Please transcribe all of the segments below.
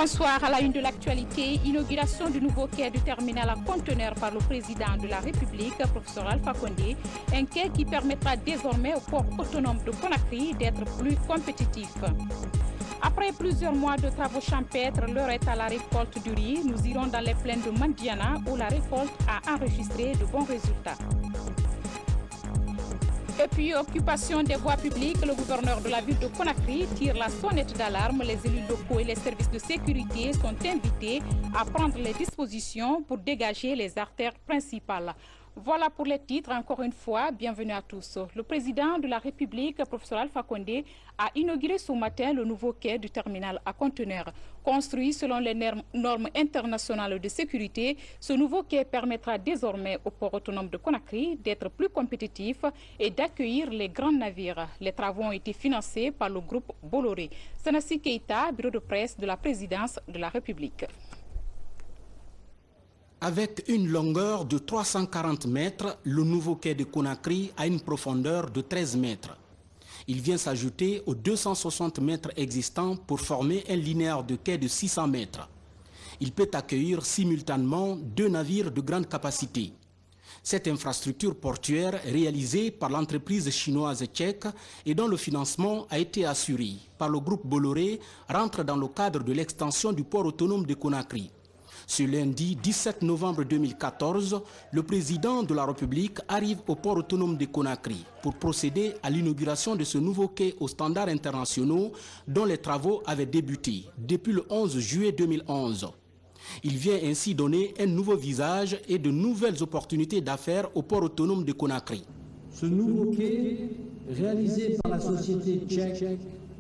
Bonsoir. À la une de l'actualité, inauguration du nouveau quai du terminal à conteneurs par le président de la République, professeur Alpha Condé, un quai qui permettra désormais au port autonome de Conakry d'être plus compétitif. Après plusieurs mois de travaux champêtres, l'heure est à la récolte du riz. Nous irons dans les plaines de Mandiana où la récolte a enregistré de bons résultats. Et puis, occupation des voies publiques, le gouverneur de la ville de Conakry tire la sonnette d'alarme. Les élus locaux et les services de sécurité sont invités à prendre les dispositions pour dégager les artères principales. Voilà pour les titres. Encore une fois, bienvenue à tous. Le président de la République, professeur Alpha Condé, a inauguré ce matin le nouveau quai du terminal à conteneurs. Construit selon les normes internationales de sécurité, ce nouveau quai permettra désormais au port autonome de Conakry d'être plus compétitif et d'accueillir les grands navires. Les travaux ont été financés par le groupe Bolloré. Sanassi Keïta, bureau de presse de la présidence de la République. Avec une longueur de 340 mètres, le nouveau quai de Conakry a une profondeur de 13 mètres. Il vient s'ajouter aux 260 mètres existants pour former un linéaire de quai de 600 mètres. Il peut accueillir simultanément 2 navires de grande capacité. Cette infrastructure portuaire réalisée par l'entreprise chinoise tchèque et dont le financement a été assuré par le groupe Bolloré rentre dans le cadre de l'extension du port autonome de Conakry. Ce lundi 17 novembre 2014, le président de la République arrive au port autonome de Conakry pour procéder à l'inauguration de ce nouveau quai aux standards internationaux dont les travaux avaient débuté depuis le 11 juillet 2011. Il vient ainsi donner un nouveau visage et de nouvelles opportunités d'affaires au port autonome de Conakry. Ce nouveau quai, réalisé par la société tchèque,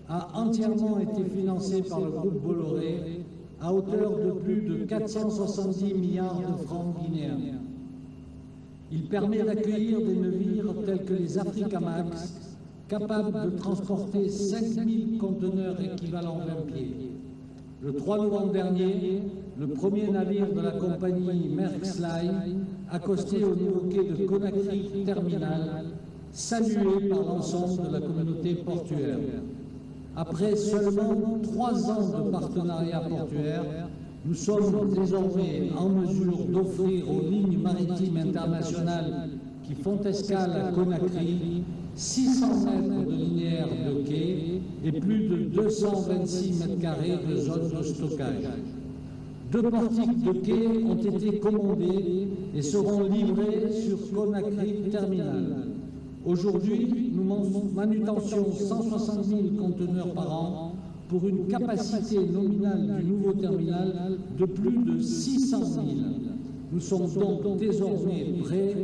a entièrement été financé par le groupe Bolloré à hauteur de plus de 470 milliards de francs guinéens. Il permet d'accueillir des navires tels que les Africamax, capables de transporter 5000 conteneurs équivalent 20 pieds. Le 3 novembre dernier, le premier navire de la compagnie Maersk Line accosté au nouveau quai de Conakry Terminal, salué par l'ensemble de la communauté portuaire. Après seulement 3 ans de partenariat portuaire, nous sommes désormais en mesure d'offrir aux lignes maritimes internationales qui font escale à Conakry 600 mètres de linéaire de quai et plus de 226 mètres carrés de zone de stockage. 2 portiques de quai ont été commandés et seront livrés sur Conakry Terminal. Aujourd'hui, nous manutentions 160 000 conteneurs par an pour une capacité nominale du nouveau terminal de plus de 600 000. Nous sommes donc désormais prêts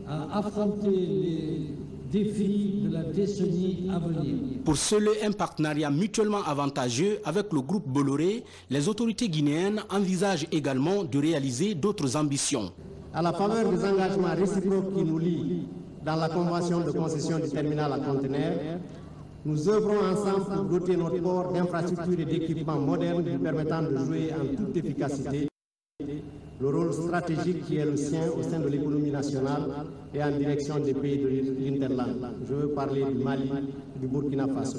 à affronter les défis de la décennie à venir. Pour sceller un partenariat mutuellement avantageux avec le groupe Bolloré, les autorités guinéennes envisagent également de réaliser d'autres ambitions. À la faveur des engagements réciproques qui nous lient dans la convention de concession du terminal à conteneurs, nous œuvrons ensemble pour doter notre port d'infrastructures et d'équipements modernes lui permettant de jouer en toute efficacité le rôle stratégique qui est le sien au sein de l'économie nationale et en direction des pays de l'Interland. Je veux parler du Mali et du Burkina Faso.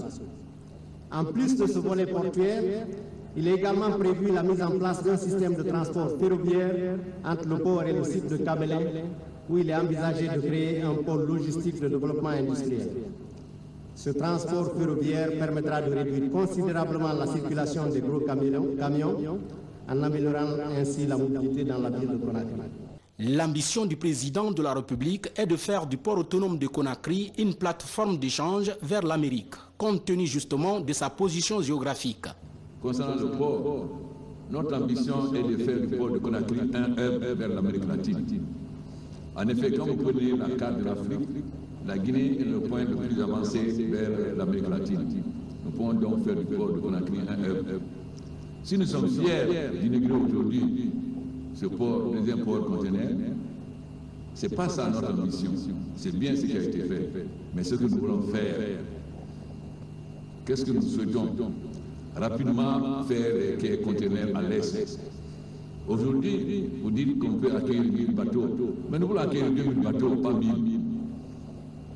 En plus de ce volet portuaire, il est également prévu la mise en place d'un système de transport ferroviaire entre le port et le site de Kabelé, où il est envisagé de créer un pôle logistique de développement industriel. Ce transport ferroviaire permettra de réduire considérablement la circulation des gros camions en améliorant ainsi la mobilité dans la ville de Conakry. L'ambition du président de la République est de faire du port autonome de Conakry une plateforme d'échange vers l'Amérique, compte tenu justement de sa position géographique. Concernant le port, notre ambition est de faire du port de Conakry un hub vers l'Amérique latine. En effet, quand vous prenez la carte de l'Afrique, la Guinée est le point le plus avancé vers l'Amérique latine. Nous pouvons donc faire du port de Conakry un hub. Si nous sommes fiers d'inaugurer aujourd'hui ce port, deuxième port conteneur, ce n'est pas ça notre ambition. C'est bien ce qui a été fait. Mais ce que nous voulons faire, qu'est-ce que nous souhaitons? Rapidement faire des quais conteneurs à l'est. Aujourd'hui, vous dites qu'on peut accueillir 1000 bateaux, mais nous voulons accueillir 2000 bateaux, pas 1000.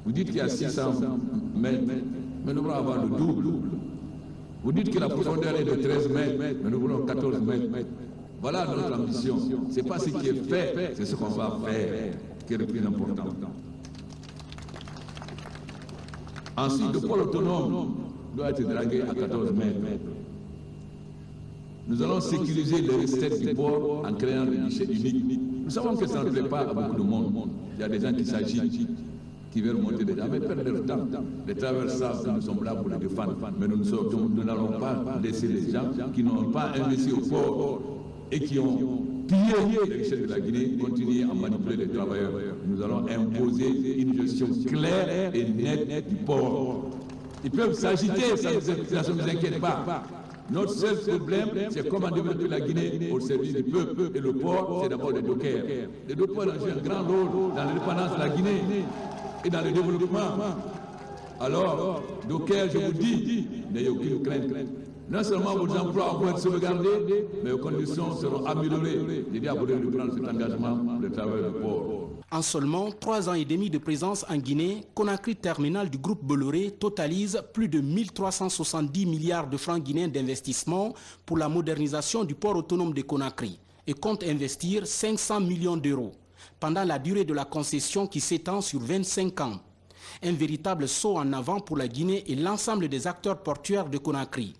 Vous dites qu'il y a 600 mètres, mais nous voulons avoir le double. Vous dites que la profondeur est de 13 mètres, mais nous voulons 14 mètres. Voilà notre ambition. Ce n'est pas ce qui est fait, c'est ce qu'on va faire qui est le plus important. Ensuite, le pôle autonome doit être dragué à 14 mètres. Nous allons sécuriser les recettes du port en créant des guichets uniques. Nous savons que ça ne plaît pas à beaucoup de monde. Il y a des gens qui s'agitent, qui veulent monter des gens, mais perdent leur temps. Les travailleurs savent que nous sommes là pour les défendre, mais nous n'allons pas laisser les gens qui n'ont pas investi au port et qui ont pillé les richesses de la Guinée continuer à manipuler les travailleurs. Nous allons imposer une gestion claire et nette du port. Ils peuvent s'agiter, ça ne nous inquiète pas. Notre seul problème, c'est comment développer la Guinée au service du peuple. Et le port, c'est d'abord les dockers. Les dockers ont joué un grand rôle dans l'indépendance de la Guinée et dans le développement. Alors, dockers, je vous dis, n'ayez aucune crainte. Non seulement vos emplois vont être sauvegardés, mais vos conditions seront améliorées. J'ai dit à vous de prendre cet engagement pour les travailleurs du port. En seulement 3 ans et demi de présence en Guinée, Conakry Terminal du groupe Bolloré totalise plus de 1370 milliards de francs guinéens d'investissement pour la modernisation du port autonome de Conakry et compte investir 500 millions d'euros pendant la durée de la concession qui s'étend sur 25 ans. Un véritable saut en avant pour la Guinée et l'ensemble des acteurs portuaires de Conakry.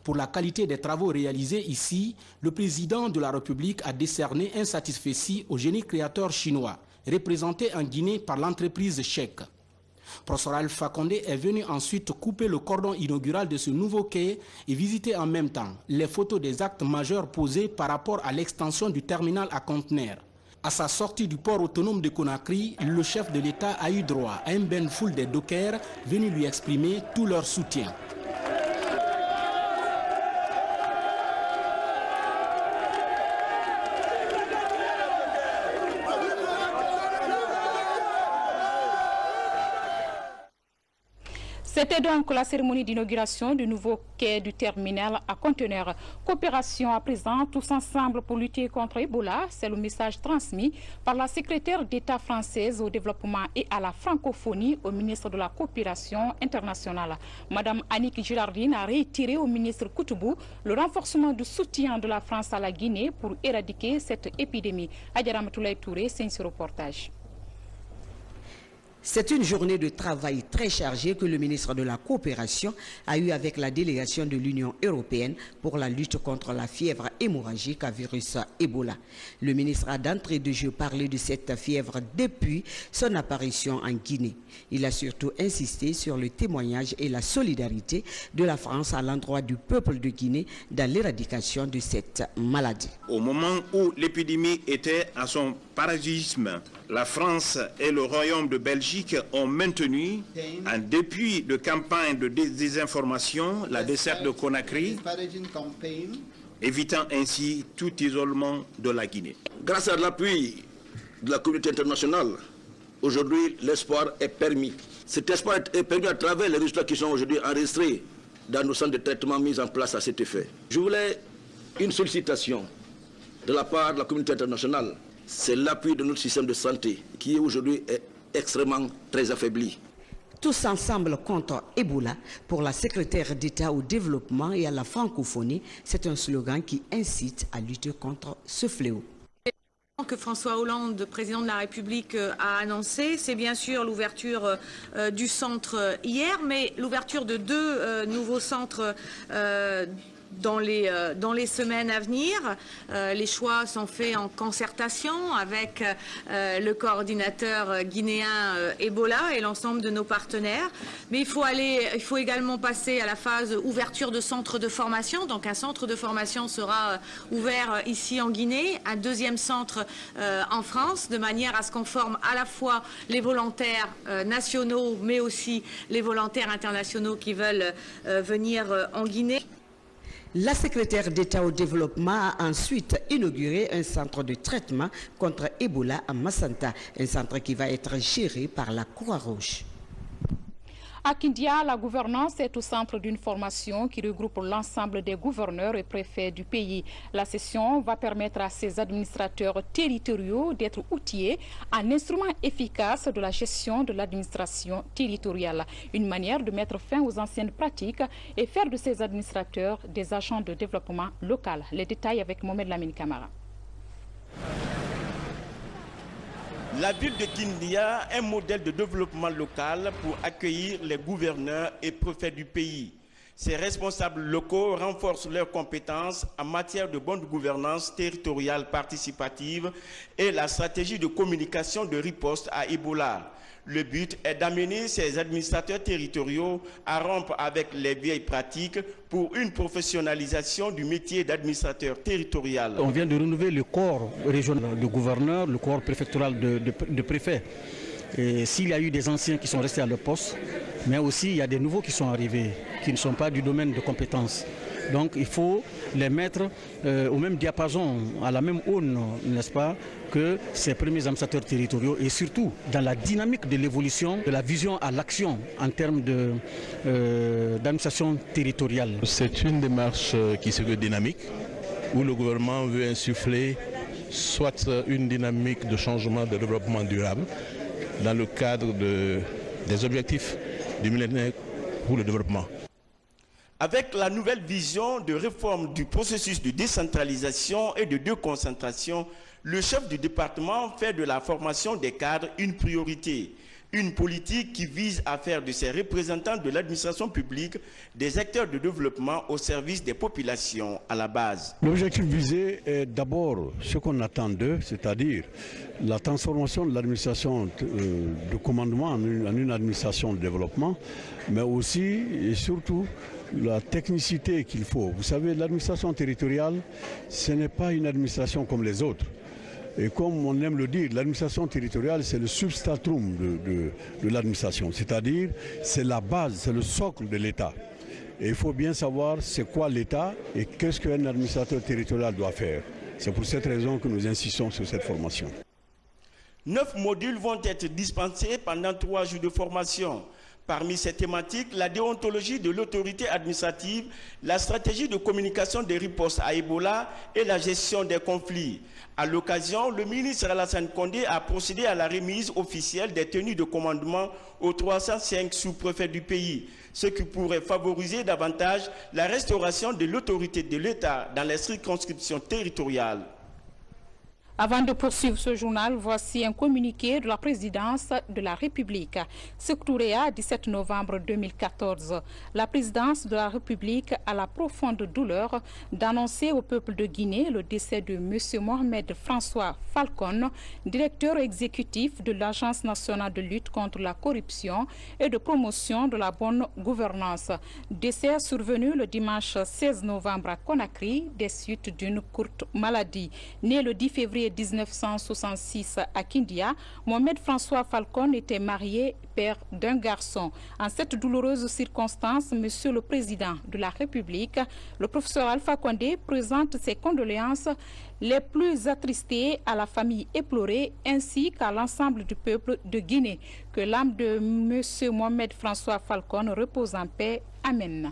Pour la qualité des travaux réalisés ici, le président de la République a décerné un satisfecit au génie créateur chinois, représenté en Guinée par l'entreprise tchèque. Professeur Alpha Condé est venu ensuite couper le cordon inaugural de ce nouveau quai et visiter en même temps les photos des actes majeurs posés par rapport à l'extension du terminal à conteneurs. À sa sortie du port autonome de Conakry, le chef de l'État a eu droit à un bain de foule des dockers venus lui exprimer tout leur soutien. C'était donc la cérémonie d'inauguration du nouveau quai du terminal à conteneurs. Coopération à présent, tous ensemble pour lutter contre Ebola. C'est le message transmis par la secrétaire d'État française au développement et à la francophonie au ministre de la Coopération internationale. Madame Annick Girardine a réitéré au ministre Koutoubou le renforcement du soutien de la France à la Guinée pour éradiquer cette épidémie. Adjara Matoulaye Touré, c'est ce reportage. C'est une journée de travail très chargée que le ministre de la Coopération a eue avec la délégation de l'Union européenne pour la lutte contre la fièvre hémorragique à virus Ebola. Le ministre a d'entrée de jeu parlé de cette fièvre depuis son apparition en Guinée. Il a surtout insisté sur le témoignage et la solidarité de la France à l'endroit du peuple de Guinée dans l'éradication de cette maladie. Au moment où l'épidémie était à son paroxysme, la France et le Royaume de Belgique ont maintenu, en dépit de campagnes de désinformation, la desserte de Conakry, évitant ainsi tout isolement de la Guinée. Grâce à l'appui de la communauté internationale, aujourd'hui l'espoir est permis. Cet espoir est permis à travers les résultats qui sont aujourd'hui enregistrés dans nos centres de traitement mis en place à cet effet. Je voulais une sollicitation de la part de la communauté internationale. C'est l'appui de notre système de santé qui aujourd'hui est extrêmement très affaibli. Tous ensemble contre Ebola, pour la secrétaire d'État au développement et à la francophonie, c'est un slogan qui incite à lutter contre ce fléau. Que François Hollande, président de la République, a annoncé, c'est bien sûr l'ouverture du centre hier, mais l'ouverture de 2 nouveaux centres dans les semaines à venir. Les choix sont faits en concertation avec le coordinateur guinéen Ebola et l'ensemble de nos partenaires. Mais il faut également passer à la phase ouverture de centres de formation. Donc un centre de formation sera ouvert ici en Guinée, un deuxième centre en France, de manière à ce qu'on forme à la fois les volontaires nationaux, mais aussi les volontaires internationaux qui veulent venir en Guinée. La secrétaire d'État au développement a ensuite inauguré un centre de traitement contre Ebola à Massanta, un centre qui va être géré par la Croix-Rouge. À Kindia, la gouvernance est au centre d'une formation qui regroupe l'ensemble des gouverneurs et préfets du pays. La session va permettre à ces administrateurs territoriaux d'être outillés en instrument efficace de la gestion de l'administration territoriale. Une manière de mettre fin aux anciennes pratiques et faire de ces administrateurs des agents de développement local. Les détails avec Mohamed Lamine Kamara. La ville de Kindia est un modèle de développement local pour accueillir les gouverneurs et préfets du pays. Ces responsables locaux renforcent leurs compétences en matière de bonne gouvernance territoriale participative et la stratégie de communication de riposte à Ebola. Le but est d'amener ces administrateurs territoriaux à rompre avec les vieilles pratiques pour une professionnalisation du métier d'administrateur territorial. On vient de renouveler le corps régional de gouverneurs, le corps préfectoral de préfets. Et s'il y a eu des anciens qui sont restés à leur poste, mais aussi il y a des nouveaux qui sont arrivés, qui ne sont pas du domaine de compétences. Donc il faut les mettre au même diapason, à la même aune, n'est-ce pas, que ces premiers administrateurs territoriaux et surtout dans la dynamique de l'évolution de la vision à l'action en termes d'administration territoriale. C'est une démarche qui se veut dynamique, où le gouvernement veut insuffler soit une dynamique de changement de développement durable dans le cadre des objectifs du millénaire pour le développement. Avec la nouvelle vision de réforme du processus de décentralisation et de déconcentration, le chef du département fait de la formation des cadres une priorité. Une politique qui vise à faire de ces représentants de l'administration publique des acteurs de développement au service des populations à la base. L'objectif visé est d'abord ce qu'on attend d'eux, c'est-à-dire la transformation de l'administration de commandement en une administration de développement, mais aussi et surtout la technicité qu'il faut. Vous savez, l'administration territoriale, ce n'est pas une administration comme les autres. Et comme on aime le dire, l'administration territoriale, c'est le substratum de l'administration. C'est-à-dire, c'est la base, c'est le socle de l'État. Et il faut bien savoir c'est quoi l'État et qu'est-ce qu'un administrateur territorial doit faire. C'est pour cette raison que nous insistons sur cette formation. 9 modules vont être dispensés pendant 3 jours de formation. Parmi ces thématiques, la déontologie de l'autorité administrative, la stratégie de communication des ripostes à Ebola et la gestion des conflits. À l'occasion, le ministre Alassane Condé a procédé à la remise officielle des tenues de commandement aux 305 sous-préfets du pays, ce qui pourrait favoriser davantage la restauration de l'autorité de l'État dans les circonscriptions territoriales. Avant de poursuivre ce journal, voici un communiqué de la présidence de la République. Secouréa, 17 novembre 2014. La présidence de la République a la profonde douleur d'annoncer au peuple de Guinée le décès de M. Mohamed François Falcon, directeur exécutif de l'Agence nationale de lutte contre la corruption et de promotion de la bonne gouvernance. Décès survenu le dimanche 16 novembre à Conakry des suites d'une courte maladie. Né le 10 février 1966 à Kindia, Mohamed François Falcon était marié, père d'un garçon. En cette douloureuse circonstance, Monsieur le Président de la République, le professeur Alpha Condé présente ses condoléances les plus attristées à la famille éplorée ainsi qu'à l'ensemble du peuple de Guinée. Que l'âme de Monsieur Mohamed François Falcon repose en paix. Amen.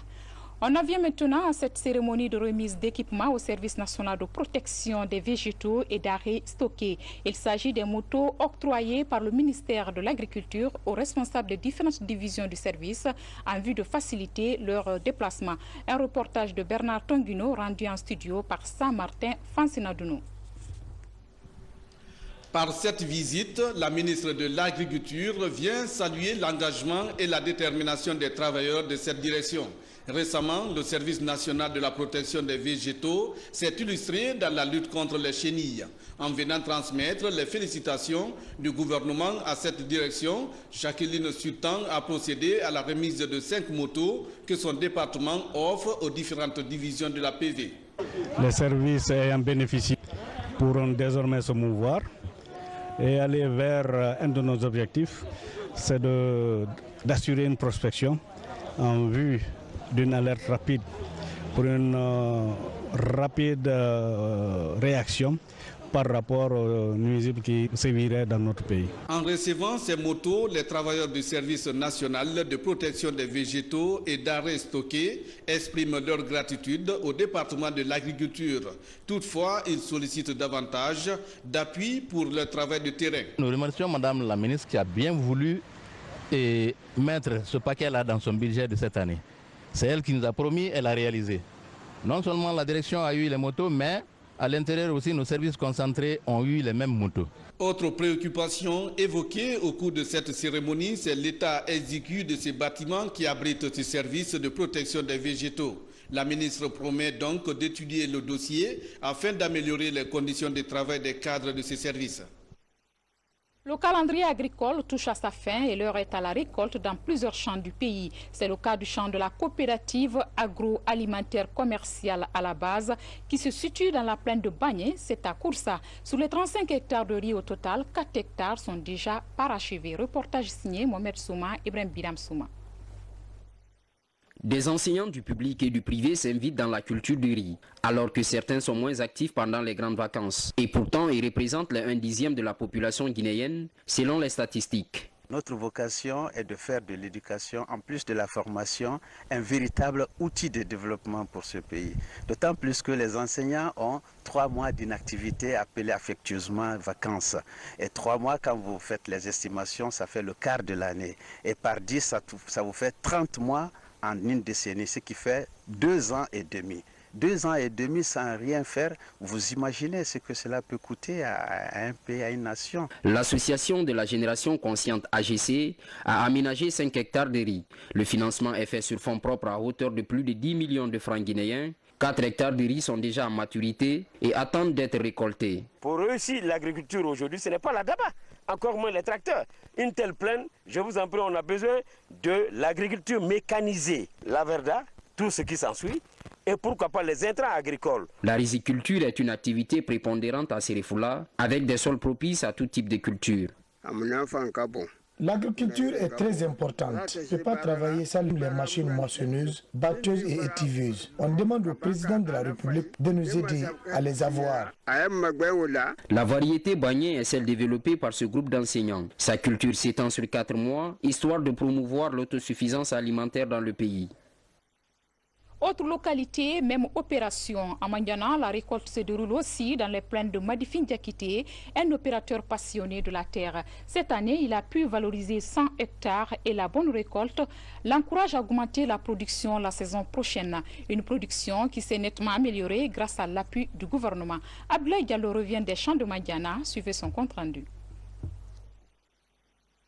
On en vient maintenant à cette cérémonie de remise d'équipements au service national de protection des végétaux et d'arrêt stockés. Il s'agit des motos octroyées par le ministère de l'Agriculture aux responsables des différentes divisions du service en vue de faciliter leur déplacement. Un reportage de Bernard Tonguino rendu en studio par Saint-Martin Fancinadounou. Par cette visite, la ministre de l'Agriculture vient saluer l'engagement et la détermination des travailleurs de cette direction. Récemment, le service national de la protection des végétaux s'est illustré dans la lutte contre les chenilles. En venant transmettre les félicitations du gouvernement à cette direction, Jacqueline Sultan a procédé à la remise de 5 motos que son département offre aux différentes divisions de la PV. Les services ayant bénéficié pourront désormais se mouvoir et aller vers un de nos objectifs, c'est d'assurer une prospection en vue d'une alerte rapide pour une rapide réaction par rapport aux nuisibles qui séviraient dans notre pays. En recevant ces motos, les travailleurs du service national de protection des végétaux et d'arrêt stocké expriment leur gratitude au département de l'agriculture. Toutefois, ils sollicitent davantage d'appui pour le travail de terrain. Nous remercions Madame la ministre qui a bien voulu mettre ce paquet-là dans son budget de cette année. C'est elle qui nous a promis, elle a réalisé. Non seulement la direction a eu les motos, mais à l'intérieur aussi, nos services concentrés ont eu les mêmes motos. Autre préoccupation évoquée au cours de cette cérémonie, c'est l'état exigu de ces bâtiments qui abritent ces services de protection des végétaux. La ministre promet donc d'étudier le dossier afin d'améliorer les conditions de travail des cadres de ces services. Le calendrier agricole touche à sa fin et l'heure est à la récolte dans plusieurs champs du pays. C'est le cas du champ de la coopérative agroalimentaire commerciale à la base qui se situe dans la plaine de Bagné, c'est à Koursa. Sur les 35 hectares de riz au total, 4 hectares sont déjà parachevés. Reportage signé Mohamed Souma, Ibrahim Biram Souma. Des enseignants du public et du privé s'invitent dans la culture du riz, alors que certains sont moins actifs pendant les grandes vacances. Et pourtant, ils représentent les 1/10 de la population guinéenne, selon les statistiques. Notre vocation est de faire de l'éducation, en plus de la formation, un véritable outil de développement pour ce pays. D'autant plus que les enseignants ont 3 mois d'inactivité appelée affectueusement vacances. Et 3 mois, quand vous faites les estimations, ça fait le quart de l'année. Et par 10, ça vous fait 30 mois en une décennie, ce qui fait 2 ans et demi. 2 ans et demi sans rien faire, vous imaginez ce que cela peut coûter à un pays, à une nation. L'association de la génération consciente AGC a aménagé 5 hectares de riz. Le financement est fait sur fonds propres à hauteur de plus de 10 millions de francs guinéens. 4 hectares de riz sont déjà en maturité et attendent d'être récoltés. Pour réussir l'agriculture aujourd'hui, ce n'est pas la daba, encore moins les tracteurs. Une telle plaine, je vous en prie, on a besoin de l'agriculture mécanisée. La verda, tout ce qui s'ensuit, et pourquoi pas les intrants agricoles. La riziculture est une activité prépondérante à Serifula, avec des sols propices à tout type de culture. L'agriculture est très importante. Je ne peux pas travailler sans les machines moissonneuses, batteuses et étiveuses. On demande au président de la République de nous aider à les avoir. La variété Bagné est celle développée par ce groupe d'enseignants. Sa culture s'étend sur 4 mois, histoire de promouvoir l'autosuffisance alimentaire dans le pays. Autre localité, même opération. À Mandiana, la récolte se déroule aussi dans les plaines de Madifine-Diakité, un opérateur passionné de la terre. Cette année, il a pu valoriser 100 hectares et la bonne récolte l'encourage à augmenter la production la saison prochaine. Une production qui s'est nettement améliorée grâce à l'appui du gouvernement. Abdoulaye Diallo revient des champs de Mandiana. Suivez son compte rendu.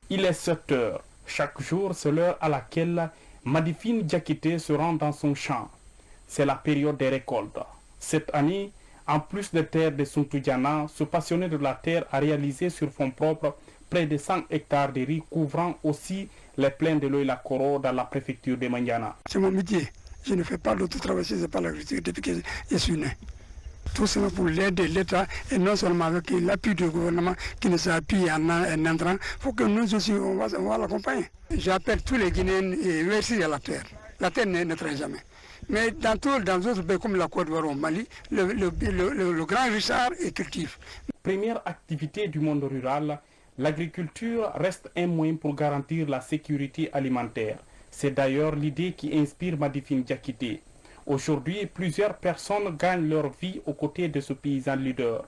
Il est 7 heures. Chaque jour, c'est l'heure à laquelle Madifine Diakité se rend dans son champ. C'est la période des récoltes. Cette année, en plus des terres de Suntudiana, ce passionné de la terre a réalisé sur fonds propres près de 100 hectares de riz couvrant aussi les plaines de l'Oïla-Koro dans la préfecture de Mandiana. C'est mon métier. Je ne fais pas d'autre travail, c'est pas l'agriculture depuis que je suis né. Tout cela pour l'aide de l'État et non seulement avec l'appui du gouvernement qui nous appuie en entrant. Il faut que nous aussi, on va l'accompagner. J'appelle tous les Guinéens et merci à la terre. La terre ne traite jamais. Mais dans d'autres pays comme la Côte d'Ivoire au Mali, le grand Richard est cultive. Première activité du monde rural, l'agriculture reste un moyen pour garantir la sécurité alimentaire. C'est d'ailleurs l'idée qui inspire Madifine Diakité. Aujourd'hui, plusieurs personnes gagnent leur vie aux côtés de ce paysan leader.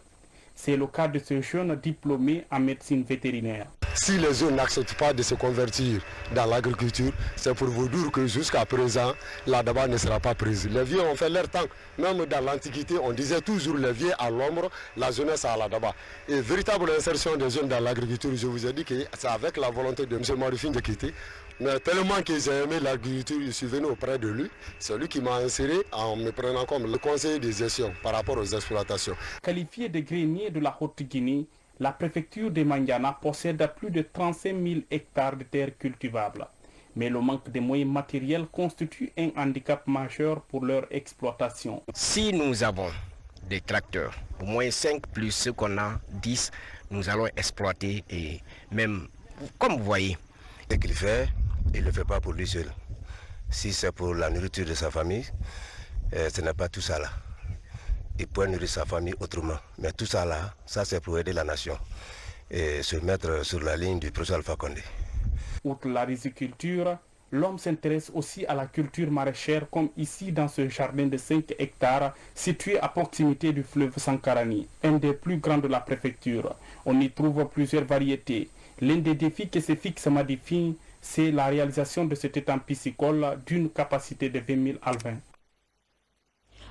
C'est le cas de ce jeune diplômé en médecine vétérinaire. Si les jeunes n'acceptent pas de se convertir dans l'agriculture, c'est pour vous dire que jusqu'à présent, la daba ne sera pas prise. Les vieux ont fait leur temps. Même dans l'Antiquité, on disait toujours les vieux à l'ombre, la jeunesse à la daba. Et véritable insertion des jeunes dans l'agriculture, je vous ai dit que c'est avec la volonté de M. Madifine Diakité. Mais tellement que j'ai aimé l'agriculture, je suis venu auprès de lui. C'est lui qui m'a inséré en me prenant comme le conseiller de gestion par rapport aux exploitations. Qualifié de grenier de la Haute-Guinée, la préfecture de Mandiana possède plus de 35 000 hectares de terres cultivables. Mais le manque de moyens matériels constitue un handicap majeur pour leur exploitation. Si nous avons des tracteurs, au moins 5 plus ce qu'on a, 10, nous allons exploiter et même, comme vous voyez. Ce qu'il fait, il ne le fait pas pour lui seul. Si c'est pour la nourriture de sa famille, ce n'est pas tout ça là. il pourrait nourrir sa famille autrement. Mais tout ça là, ça c'est pour aider la nation et se mettre sur la ligne du professeur Alpha Condé. Outre la riziculture, l'homme s'intéresse aussi à la culture maraîchère, comme ici dans ce jardin de 5 hectares situé à proximité du fleuve Sankarani, un des plus grands de la préfecture. On y trouve plusieurs variétés. L'un des défis que se fixe Madifine, c'est la réalisation de cet étang piscicole d'une capacité de 20 000 alevins.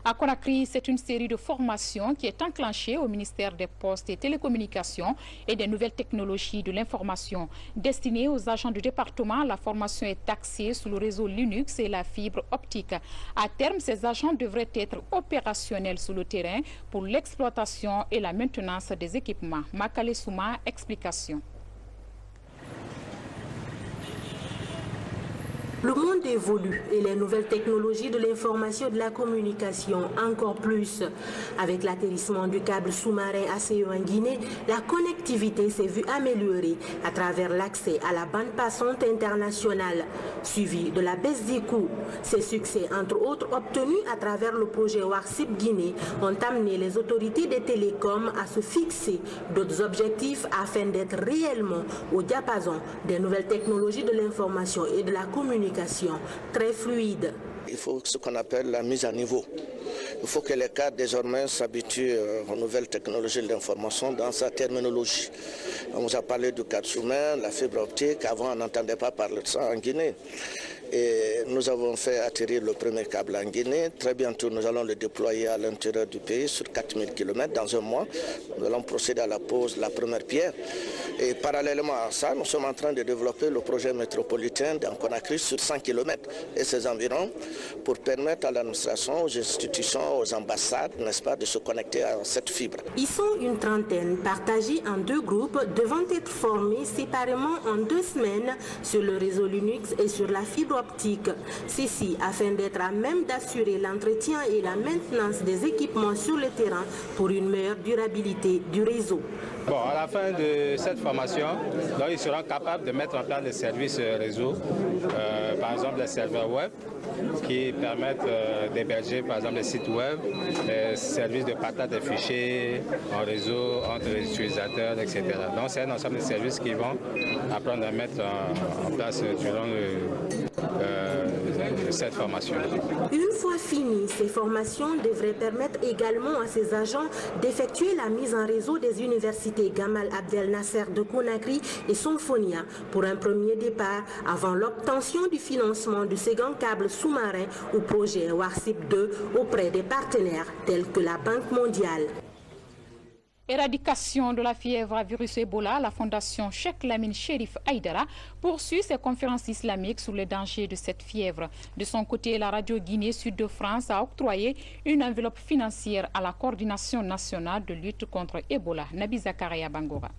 À Conakry, c'est une série de formations qui est enclenchée au ministère des Postes et Télécommunications et des Nouvelles Technologies de l'Information. Destinée aux agents du département, la formation est axée sur le réseau Linux et la fibre optique. À terme, ces agents devraient être opérationnels sur le terrain pour l'exploitation et la maintenance des équipements. Makale Souma, explication. Le monde évolue et les nouvelles technologies de l'information et de la communication encore plus. Avec l'atterrissement du câble sous-marin ACE en Guinée, la connectivité s'est vue améliorer à travers l'accès à la bande passante internationale, suivi de la baisse des coûts. Ces succès, entre autres obtenus à travers le projet Warsip Guinée, ont amené les autorités des télécoms à se fixer d'autres objectifs afin d'être réellement au diapason des nouvelles technologies de l'information et de la communication très fluide. Il faut ce qu'on appelle la mise à niveau. Il faut que les cadres désormais s'habituent aux nouvelles technologies de l'information dans sa terminologie. On vous a parlé du cadre sous-marin, la fibre optique. Avant, on n'entendait pas parler de ça en Guinée. Et nous avons fait atterrir le premier câble en Guinée. Très bientôt, nous allons le déployer à l'intérieur du pays sur 4000 km dans un mois. Nous allons procéder à la pose de la première pierre. Et parallèlement à ça, nous sommes en train de développer le projet métropolitain d'en Conakry sur 100 km et ses environs pour permettre à l'administration, aux institutions, aux ambassades, n'est-ce pas, de se connecter à cette fibre. Ils sont une trentaine, partagés en 2 groupes, devant être formés séparément en 2 semaines sur le réseau Linux et sur la fibre optique. Ceci afin d'être à même d'assurer l'entretien et la maintenance des équipements sur le terrain pour une meilleure durabilité du réseau. Bon, à la fin de cette formation, donc, ils seront capables de mettre en place des services réseau, par exemple des serveurs web qui permettent d'héberger par exemple des sites web, des services de partage des fichiers en réseau entre les utilisateurs, etc. Donc c'est un ensemble de services qui vont apprendre à mettre en place durant cette formation. Une fois finies, ces formations devraient permettre également à ces agents d'effectuer la mise en réseau des universités Gamal Abdel Nasser de Conakry et Symphonia pour un premier départ avant l'obtention du financement du second câble sous-marin au projet Warsip 2 auprès des partenaires tels que la Banque mondiale. Éradication de la fièvre à virus Ebola, la fondation Cheikh Lamine Chérif Aïdara poursuit ses conférences islamiques sur les dangers de cette fièvre. De son côté, la radio Guinée Sud de France a octroyé une enveloppe financière à la coordination nationale de lutte contre Ebola. Nabi Zakaria Bangora.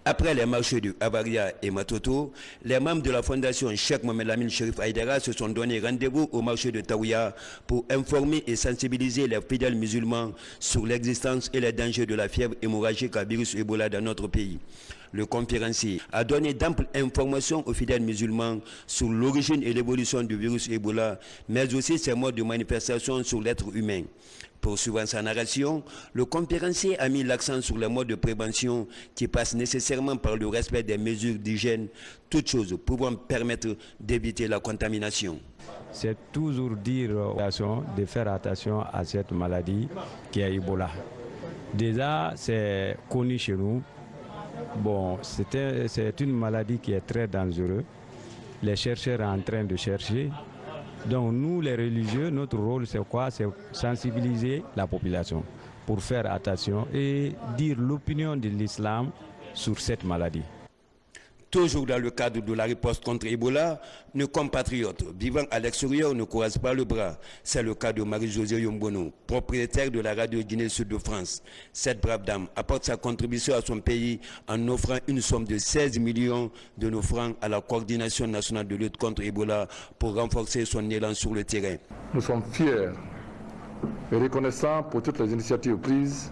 Après les marchés de Avaria et Matoto, les membres de la fondation Cheikh Mohamed Lamine Chérif Aïdara se sont donné rendez-vous au marché de Taouya pour informer et sensibiliser les fidèles musulmans sur l'existence et les dangers de la fièvre hémorragique à virus Ebola dans notre pays. Le conférencier a donné d'amples informations aux fidèles musulmans sur l'origine et l'évolution du virus Ebola, mais aussi ses modes de manifestation sur l'être humain. Poursuivant sa narration, le conférencier a mis l'accent sur les modes de prévention qui passent nécessairement par le respect des mesures d'hygiène, toutes choses pouvant permettre d'éviter la contamination. C'est toujours dire aux populations de faire attention à cette maladie qui est Ebola. Déjà, c'est connu chez nous. Bon, c'est une maladie qui est très dangereuse. Les chercheurs sont en train de chercher. Donc nous, les religieux, notre rôle c'est quoi? C'est sensibiliser la population pour faire attention et dire l'opinion de l'islam sur cette maladie. Toujours dans le cadre de la riposte contre Ebola, nos compatriotes vivant à l'extérieur ne couragent pas le bras. C'est le cas de Marie-Josée Yombono, propriétaire de la radio Guinée Sud de France. Cette brave dame apporte sa contribution à son pays en offrant une somme de 16 millions de nos francs à la coordination nationale de lutte contre Ebola pour renforcer son élan sur le terrain. Nous sommes fiers et reconnaissants pour toutes les initiatives prises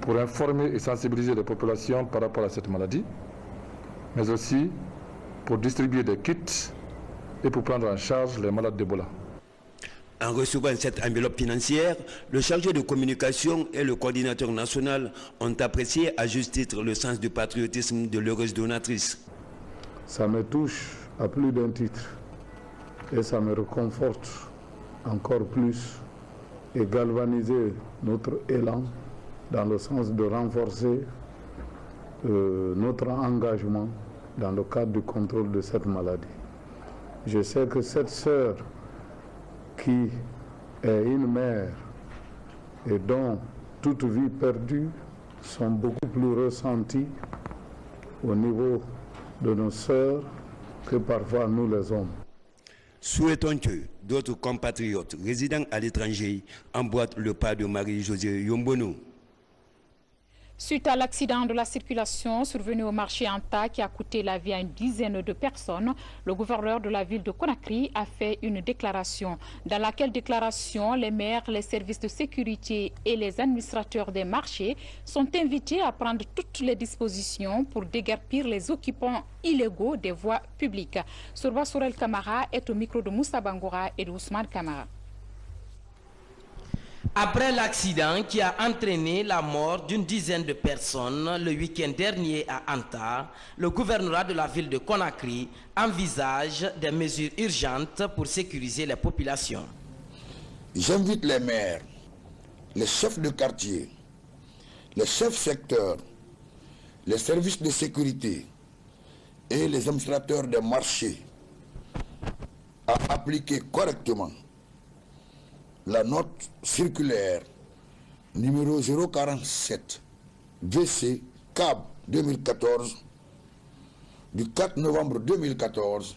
pour informer et sensibiliser les populations par rapport à cette maladie, mais aussi pour distribuer des kits et pour prendre en charge les malades d'Ebola. En recevant cette enveloppe financière, le chargé de communication et le coordinateur national ont apprécié à juste titre le sens du patriotisme de l'heureuse donatrice. Ça me touche à plus d'un titre et ça me réconforte encore plus et galvaniser notre élan dans le sens de renforcer notre engagement dans le cadre du contrôle de cette maladie. Je sais que cette sœur qui est une mère et dont toute vie perdue sont beaucoup plus ressenties au niveau de nos sœurs que parfois nous les hommes. Souhaitons que d'autres compatriotes résidant à l'étranger emboîtent le pas de Marie-Josée Yombono. Suite à l'accident de la circulation survenu au marché Anta qui a coûté la vie à une dizaine de personnes, le gouverneur de la ville de Conakry a fait une déclaration. Dans laquelle déclaration, les maires, les services de sécurité et les administrateurs des marchés sont invités à prendre toutes les dispositions pour déguerpir les occupants illégaux des voies publiques. Surba Sourel Kamara est au micro de Moussa Bangoura et de Ousmane Kamara. Après l'accident qui a entraîné la mort d'une dizaine de personnes le week-end dernier à Anta, le gouvernorat de la ville de Conakry envisage des mesures urgentes pour sécuriser les populations. J'invite les maires, les chefs de quartier, les chefs secteurs, les services de sécurité et les administrateurs des marchés à appliquer correctement la note circulaire numéro 047 VC CAB 2014 du 4 novembre 2014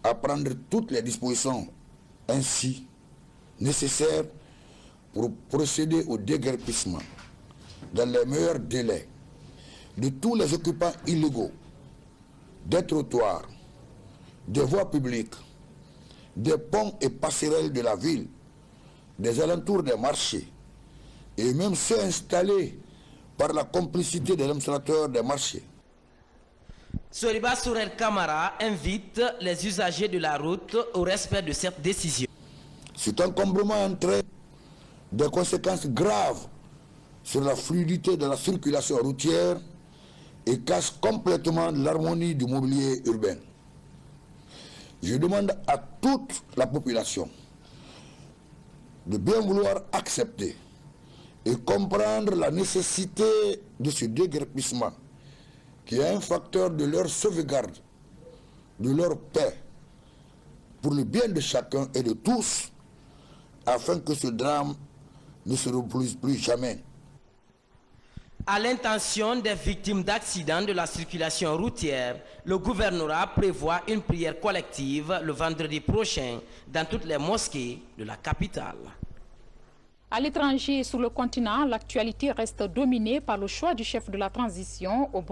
à prendre toutes les dispositions ainsi nécessaires pour procéder au déguerpissement dans les meilleurs délais de tous les occupants illégaux des trottoirs, des voies publiques, des ponts et passerelles de la ville, des alentours des marchés, et même ceux installés par la complicité des administrateurs des marchés. Soriba Sourel Kamara invite les usagers de la route au respect de cette décision. Cet encombrement entraîne des conséquences graves sur la fluidité de la circulation routière et casse complètement l'harmonie du mobilier urbain. Je demande à toute la population de bien vouloir accepter et comprendre la nécessité de ce déguerpissement qui est un facteur de leur sauvegarde, de leur paix, pour le bien de chacun et de tous, afin que ce drame ne se reproduise plus jamais. À l'intention des victimes d'accidents de la circulation routière, le gouvernorat prévoit une prière collective le vendredi prochain dans toutes les mosquées de la capitale. À l'étranger et sur le continent, l'actualité reste dominée par le choix du chef de la transition au